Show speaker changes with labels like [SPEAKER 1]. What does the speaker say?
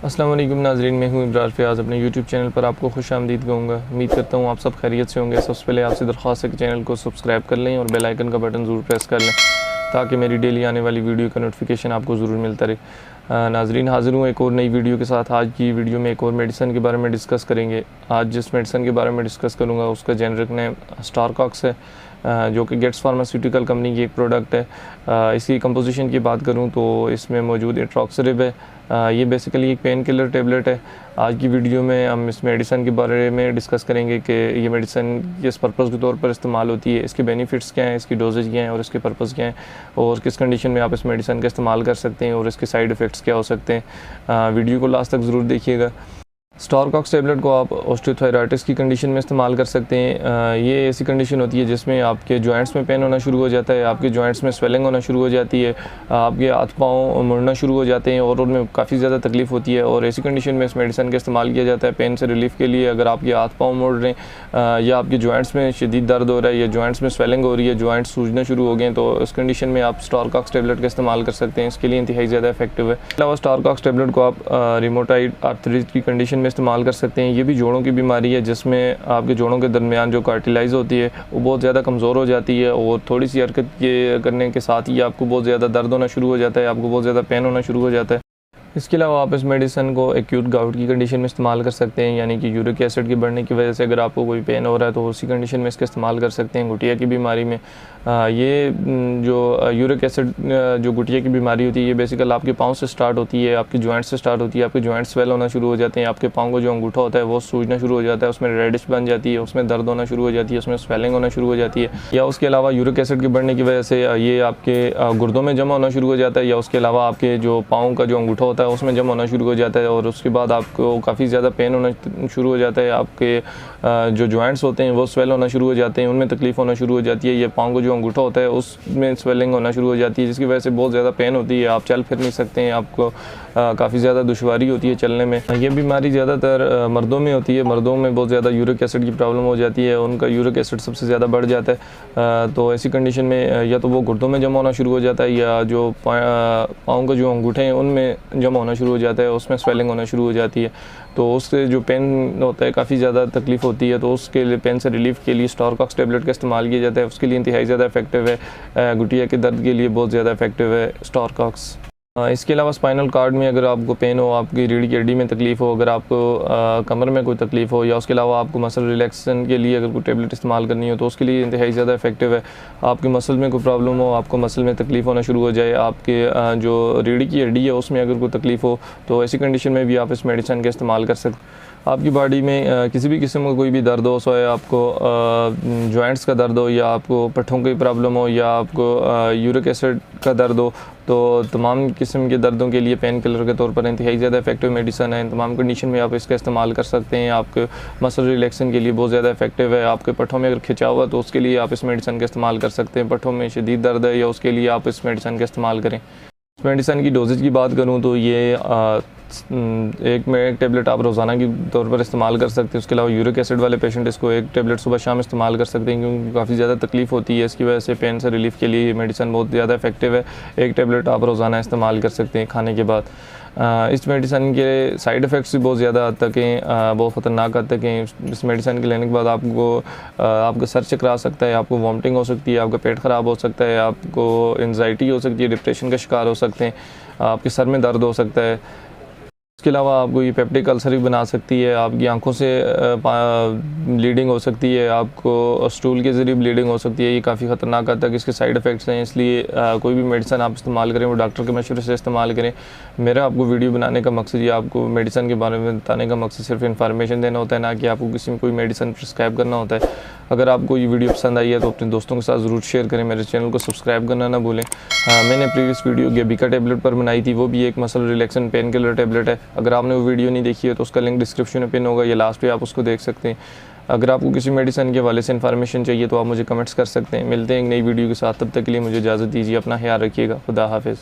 [SPEAKER 1] अस्सलाम वालेकुम नाज़रीन, मैं हूँ इब्रार फ़याज़। अपने यूट्यूब चैनल पर आपको खुश आमदीद कहूँगा। उम्मीद करता हूँ आप सब खैरियत से होंगे। सबसे पहले आपसे दरख्वास्त है कि चैनल को सब्सक्राइब कर लें और बेल आइकन का बटन ज़रूर प्रेस कर लें ताकि मेरी डेली आने वाली वीडियो का नोटिफिकेशन आपको ज़रूर मिलता रहे। नाज़रीन, हाज़िर हूँ एक और नई वीडियो के साथ। आज की वीडियो में एक और मेडिसन के बारे में डिस्कस करेंगे। आज जिस मेडिसन के बारे में डिस्कस करूँगा उसका जेनरिक नेम स्टारकॉक्स है, जो कि गेट्स फार्मास्यूटिकल कंपनी की एक प्रोडक्ट है। इसकी कंपोजिशन की बात करूं तो इसमें मौजूद एट्रोक्सरिब है। ये बेसिकली एक पेन किलर टेबलेट है। आज की वीडियो में हम इस मेडिसन के बारे में डिस्कस करेंगे कि ये मेडिसन किस पर्पज़ के तौर पर इस्तेमाल होती है, इसके बेनिफिट्स क्या हैं, इसकी डोजेज क्या हैं और इसके पर्पज़ क्या हैं, और किस कंडीशन में आप इस मेडिसन का इस्तेमाल कर सकते हैं और इसके साइड इफ़ेक्ट्स क्या हो सकते हैं। वीडियो को लास्ट तक ज़रूर देखिएगा। स्टारकॉक्स टेबलेट को आप ऑस्टियोथायराइटिस की कंडीशन में इस्तेमाल कर सकते हैं। ये ऐसी कंडीशन होती है जिसमें आपके जॉइंट्स में पेन होना शुरू हो जाता है, आपके जॉइंट्स में स्वेलिंग होना शुरू हो जाती है, आपके हाथ पाँव मुड़ना शुरू हो जाते हैं और उनमें काफ़ी ज़्यादा तकलीफ़ होती है। और ऐसी कंडीशन में इस मेडिसन का इस्तेमाल किया जाता है पेन से रिलीफ़ के लिए। अगर आपके हाथ पाँव मुड़ रहे हैं या आपके जॉइंट्स में शदीद दर्द हो रहा है या जॉइंट्स में स्वेलिंग हो रही है, जॉइंट्स सूजना शुरू हो गए, तो इस कंडीशन में आप स्टारकॉक्स टेबलेट का इस्तेमाल कर सकते हैं। इसके लिए इंतहाई ज़्यादा इफेक्टिव है। इसके अलावा स्टारकॉक्स टेबलेट को आप रिमोटाइड आर्थराइटिस की कंडीशन में इस्तेमाल कर सकते हैं। ये भी जोड़ों की बीमारी है जिसमें आपके जोड़ों के दरमियान जो कार्टिलाइज होती है वो बहुत ज़्यादा कमज़ोर हो जाती है और थोड़ी सी हरकत के करने के साथ ही आपको बहुत ज़्यादा दर्द होना शुरू हो जाता है, आपको बहुत ज़्यादा पेन होना शुरू हो जाता है। इसके अलावा आप इस मेडिसन को एक्यूट गाउट की कंडीशन में इस्तेमाल कर सकते हैं, यानी कि यूरिक एसिड के बढ़ने की वजह से अगर आपको कोई पेन हो रहा है तो उसी कंडीशन में इसका इस्तेमाल कर सकते हैं। गुटिया की बीमारी में ये जो यूरिक एसिड जो गुटिया की बीमारी होती है ये बेसिकल आपके पाँव से स्टार्ट होती है, आपके जॉइंट से स्टार्ट होती है। आपके जॉइंट स्वेल होना शुरू हो जाते हैं, आपके पाँव को जो अंगूठा होता है वो सूजना शुरू हो जाता है, उसमें रेडिश बन जाती है, उसमें दर्द होना शुरू हो जाती है, उसमें स्वेलिंग होना शुरू हो जाती है। या उसके अलावा यूरिक एसिड के बढ़ने की वजह से ये आपके गुर्दों में जमा होना शुरू हो जाता है, या उसके अलावा आपके जो पाँव का जो अंगूठा होता है उसमें जमा होना शुरू हो जाता है और उसके बाद आपको काफ़ी ज़्यादा पेन होना शुरू हो जाता है। आपके जो जॉइंट्स होते हैं वो स्वेल होना शुरू हो जाते हैं, उनमें तकलीफ़ होना शुरू हो जाती है। ये पाँव को जो अंगूठा होता है उसमें स्वेलिंग होना शुरू हो जाती है जिसकी वजह से बहुत ज़्यादा पेन होती है, आप चल फिर नहीं सकते हैं, आपको काफ़ी ज़्यादा दुश्वारी होती है चलने में। ये बीमारी ज़्यादातर मर्दों में होती है। मर्दों में बहुत ज़्यादा यूरिक एसिड की प्रॉब्लम हो जाती है, उनका यूरिक एसिड सबसे ज़्यादा बढ़ जाता है। तो ऐसी कंडीशन में या तो वो गुर्दों में जमा होना शुरू हो जाता है या जो पाँव के जो अंगूठे हैं उनमें जमा होना शुरू हो जाता है, उसमें स्वेलिंग होना शुरू हो जाती है। तो उससे जो पेन होता है काफ़ी ज़्यादा तकलीफ़ होती है, तो उसके लिए पेन से रिलीफ़ के लिए स्टारकॉक्स टेबलेट का इस्तेमाल किया जाता है। उसके लिए इंतहाई ज़्यादा इफेक्टिव है। गुटिया के दर्द के लिए बहुत ज़्यादा इफेक्टिव है स्टारकॉक्स। इसके अलावा स्पाइनल कार्ड में अगर आपको पेन हो, आपकी रीढ़ की हड्डी में तकलीफ़ हो, अगर आपको कमर में कोई तकलीफ़ हो, या उसके अलावा आपको मसल रिलैक्सेशन के लिए अगर कोई टेबलेट इस्तेमाल करनी हो तो उसके लिए इंतहाई ज़्यादा इफेक्टिव है। आपके मसल में कोई प्रॉब्लम हो, आपको मसल में तकलीफ़ होना शुरू हो जाए, आपके जो रीढ़ की हड्डी है उसमें अगर कोई तकलीफ़ हो तो ऐसी कंडीशन में भी आप इस मेडिसिन का इस्तेमाल कर सकते हैं। आपकी बॉडी में किसी भी किस्म का कोई भी दर्द हो, सो आपको जॉइंट्स का दर्द हो, या आपको पट्ठों की प्रॉब्लम हो, या आपको यूरिक एसिड का दर्द हो, तो तमाम किस्म के दर्दों के लिए पेन किलर के तौर पर इंतहाई ज़्यादा इफेक्टिव मेडिसन है। तमाम कंडीशन में आप इसका इस्तेमाल कर सकते हैं। आपके मसल रिलैक्सेशन के लिए बहुत ज़्यादा इफेक्टिव है। आपके पट्ठों में अगर खिंचाव हुआ तो उसके लिए आप इस मेडिसन का इस्तेमाल कर सकते हैं। पट्ठों में शदीद दर्द है या उसके लिए आप इस मेडिसन का इस्तेमाल करें। इस मेडिसन की डोजेज की बात करूँ तो ये एक टेबलेट आप रोज़ाना के तौर पर इस्तेमाल कर सकते हैं। उसके अलावा यूरिक एसिड वाले पेशेंट इसको एक टेबलेट सुबह शाम इस्तेमाल कर सकते हैं क्योंकि काफ़ी ज़्यादा तकलीफ़ होती है। इसकी वजह से पेन से रिलीफ़ के लिए ये मेडिसन बहुत ज़्यादा इफेक्टिव है। एक टेबलेट आप रोज़ाना इस्तेमाल कर सकते हैं खाने के बाद। इस मेडिसन के साइड इफ़ेक्ट्स भी बहुत ज़्यादा हद तक हैं, बहुत ख़तरनाक हद तक हैं। इस मेडिसन के लेने के बाद आपका सर चकरा सकता है, आपको वॉमिटिंग हो सकती है, आपका पेट ख़राब हो सकता है, आपको एंजाइटी हो सकती है, डिप्रेशन का शिकार हो सकते हैं, आपके सर में दर्द हो सकता है। इसके अलावा आपको ये पेप्टिक अल्सर भी बना सकती है, आपकी आंखों से ब्लीडिंग हो सकती है, आपको स्टूल के ज़रिए ब्लीडिंग हो सकती है। ये काफ़ी ख़तरनाक हद तक इसके साइड इफ़ेक्ट्स हैं, इसलिए कोई भी मेडिसिन आप इस्तेमाल करें वो डॉक्टर के मशवरे से इस्तेमाल करें। मेरा आपको वीडियो बनाने का मकसद या आपको मेडिसिन के बारे में बताने का मकसद सिर्फ इन्फॉर्मेशन देना होता है, ना कि आपको किसी में कोई मेडिसिन प्रिस्क्राइब करना होता है। अगर आपको ये वीडियो पसंद आई है तो अपने दोस्तों के साथ ज़रूर शेयर करें। मेरे चैनल को सब्सक्राइब करना ना भूलें। मैंने प्रीवियस वीडियो गेबिका टेबलेट पर बनाई थी, वो भी एक muscle relaxation pain killer tablet है। अगर आपने वो वीडियो नहीं देखी है तो उसका लिंक डिस्क्रिप्शन में पिन होगा या लास्ट पे आप उसको देख सकते हैं। अगर आपको किसी मेडिसिन के हवाले से इन्फॉर्मेशन चाहिए तो आप मुझे कमेंट्स कर सकते हैं। मिलते हैं एक नई वीडियो के साथ, तब तक के लिए मुझे इजाज़त दीजिए। अपना ख्याल रखिएगा। खुदा हाफिज़।